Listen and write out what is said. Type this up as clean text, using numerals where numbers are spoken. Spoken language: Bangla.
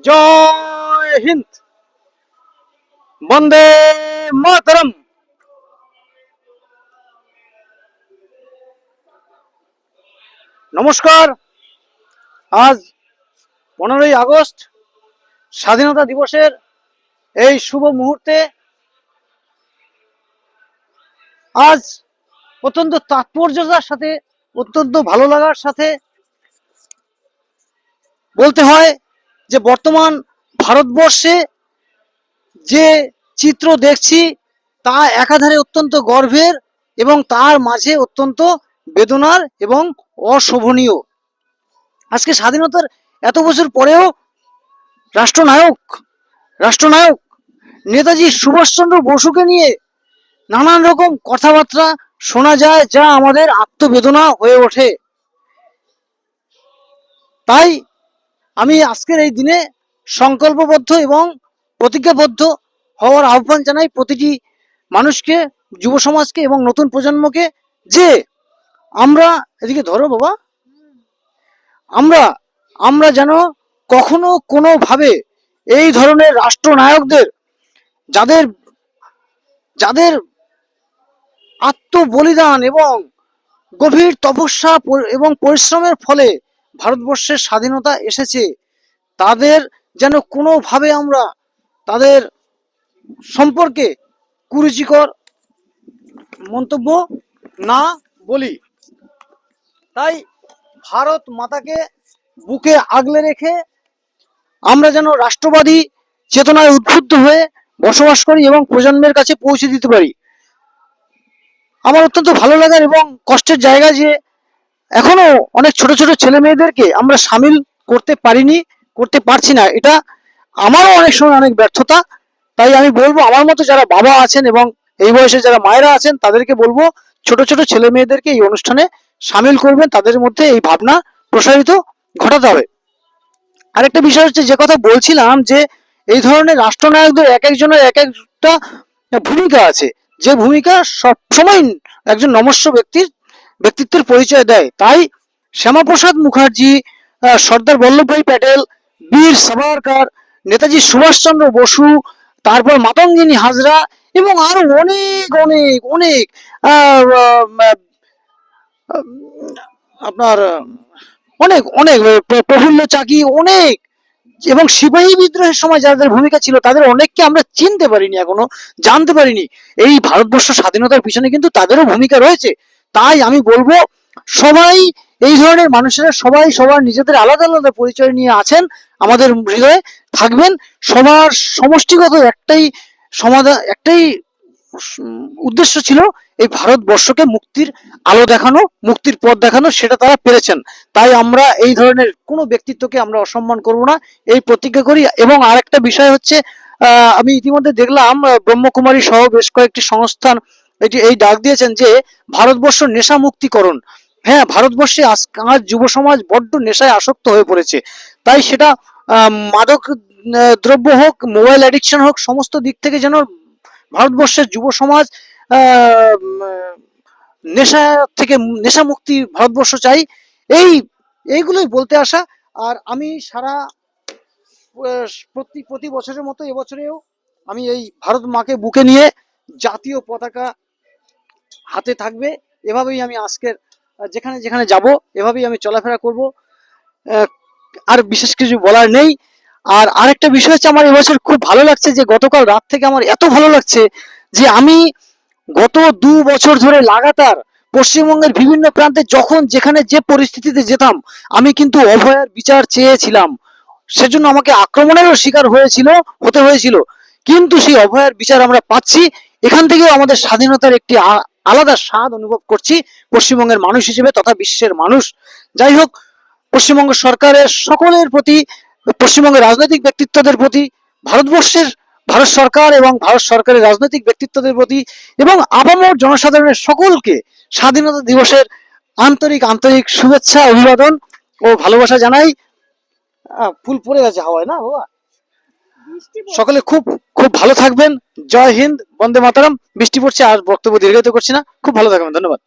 জয় হিন্দ, বন্দে মাতরম। নমস্কার। আজ 15ই আগস্ট স্বাধীনতা দিবসের এই শুভ মুহূর্তে আজ অত্যন্ত তাৎপর্যতার সাথে, অত্যন্ত ভালো লাগার সাথে বলতে হয় যে বর্তমান ভারতবর্ষে যে চিত্র দেখছি তা একাধারে অত্যন্ত গর্বের এবং তার মাঝে অত্যন্ত বেদনার এবং অশোভনীয়। আজকে স্বাধীনতার এত বছর পরেও রাষ্ট্রনায়ক রাষ্ট্রনায়ক নেতাজি সুভাষচন্দ্র বসুকে নিয়ে নানান রকম কথাবার্তা শোনা যায়, যা আমাদের আত্মবেদনা হয়ে ওঠে। তাই আমি আজকের এই দিনে সংকল্পবদ্ধ এবং প্রতিজ্ঞাবদ্ধ হওয়ার আহ্বান জানাই প্রতিটি মানুষকে, যুব সমাজকে এবং নতুন প্রজন্মকে, যে আমরা এদিকে ধরো বাবা, আমরা আমরা যেন কখনো কোনোভাবে এই ধরনের রাষ্ট্রনায়কদের, যাদের যাদের আত্মবলিদান এবং গভীর তপস্যা এবং পরিশ্রমের ফলে ভারতবর্ষের স্বাধীনতা এসেছে, তাদের যেন কোনোভাবে আমরা তাদের সম্পর্কে কুরুচিকর মন্তব্য না বলি। তাই ভারত মাতাকে বুকে আগলে রেখে আমরা যেন রাষ্ট্রবাদী চেতনায় উদ্বুদ্ধ হয়ে বসবাস করি এবং প্রজন্মের কাছে পৌঁছে দিতে পারি। আমার অত্যন্ত ভালো লাগার এবং কষ্টের জায়গা যে এখনো অনেক ছোট ছোট ছেলে মেয়েদেরকে আমরা সামিল করতে পারছি না। এটা আমারও অনেক সময় অনেক ব্যর্থতা। তাই আমি বলবো, আমার মতো যারা বাবা আছেন এবং এই বয়সে যারা মায়েরা আছেন, তাদেরকে বলবো ছোট ছোট ছেলে মেয়েদেরকে এই অনুষ্ঠানে সামিল করবেন, তাদের মধ্যে এই ভাবনা প্রসারিত ঘটাতে হবে। আরেকটা বিষয় হচ্ছে, যে কথা বলছিলাম, যে এই ধরনের রাষ্ট্রনায়কদের এক একজনের এক একটা ভূমিকা আছে, যে ভূমিকা সবসময় একজন নমস্য ব্যক্তিত্বের পরিচয় দেয়। তাই শ্যামাপ্রসাদ মুখার্জি, সর্দার বল্লভভাই প্যাটেল, বীর সাভারকর, নেতাজি সুভাষচন্দ্র বসু, তারপর মাতঙ্গিনী হাজরা এবং আরো অনেক অনেক অনেক আপনার অনেক অনেক প্রফুল্ল চাকি, অনেক, এবং সিপাহী বিদ্রোহের সময় যাদের ভূমিকা ছিল তাদের অনেককে আমরা চিনতে পারিনি, এখনো জানতে পারিনি। এই ভারতবর্ষ স্বাধীনতার পিছনে কিন্তু তাদেরও ভূমিকা রয়েছে। তাই আমি বলবো, সবাই এই ধরনের মানুষেরা সবাই সবার নিজেদের আলাদা আলাদা পরিচয় নিয়ে আছেন, আমাদের হৃদয়ে থাকবেন। সবার সমষ্টিগত একটাই সমাধান, একটাই উদ্দেশ্য ছিল এই ভারতবর্ষকে মুক্তির আলো দেখানো, মুক্তির পথ দেখানো, সেটা তারা পেরেছেন। তাই আমরা এই ধরনের কোনো ব্যক্তিত্বকে আমরা অসম্মান করব না, এই প্রতিজ্ঞা করি। এবং আরেকটা বিষয় হচ্ছে, আমি ইতিমধ্যে দেখলাম ব্রহ্মকুমারী সহ বেশ কয়েকটি সংস্থান এই ডাক দিয়েছেন যে ভারতবর্ষ নেশা মুক্তিকরণ। হ্যাঁ, ভারতবর্ষে আজ যুব সমাজ বড্ড নেশায় আসক্ত হয়ে পড়েছে। তাই সেটা মাদক দ্রব্য হোক, মোবাইল অ্যাডিকশন হোক, সমস্ত দিক থেকে যেন ভারতবর্ষের যুব সমাজ নেশা থেকে নেশা মুক্তি ভারতবর্ষ চাই। এইগুলোই বলতে আসা। আর আমি সারা প্রতি বছরের মতো এবছরেও আমি এই ভারত মাকে বুকে নিয়ে জাতীয় পতাকা হাতে থাকবে, এভাবেই আমি আজকের যেখানে যেখানে যাব এভাবেই আমি চলাফেরা করব। আর বিশেষ কিছু বলার নেই। আর আরেকটা বিষয় হচ্ছে, আমার এবছর খুব ভালো লাগছে যে গতকাল রাত থেকে আমার এত ভালো লাগছে যে আমি গত 2 বছর ধরে লাগাতার পশ্চিমবঙ্গের বিভিন্ন প্রান্তে যখন যেখানে যে পরিস্থিতিতে যেতাম, আমি কিন্তু অভয়ার বিচার চেয়েছিলাম। সেজন্য আমাকে আক্রমণেরও শিকার হতে হয়েছিল, কিন্তু সেই অভয়ার বিচার আমরা পাচ্ছি। এখান থেকেও আমাদের স্বাধীনতার একটি আলাদা স্বাদ অনুভব করছি পশ্চিমবঙ্গের মানুষ হিসেবে তথা বিশ্বের মানুষ। যাই হোক, পশ্চিমবঙ্গ সরকারের সকলের প্রতি, পশ্চিমবঙ্গের রাজনৈতিক ব্যক্তিত্বদের প্রতি, ভারত সরকার এবং ভারত সরকারের রাজনৈতিক ব্যক্তিত্বদের প্রতি এবং আপামর জনসাধারণের সকলকে স্বাধীনতা দিবসের আন্তরিক আন্তরিক শুভেচ্ছা, অভিবাদন ও ভালোবাসা জানাই। ফুল পড়ে গেছে হাওয়ায় না বাবা। সকলে খুব খুব ভালো থাকবেন। জয় হিন্দ, বন্দে মাতরম। বৃষ্টি পড়ছে, আর বক্তব্য দীর্ঘায়িত করছি না। খুব ভালো থাকবেন, ধন্যবাদ।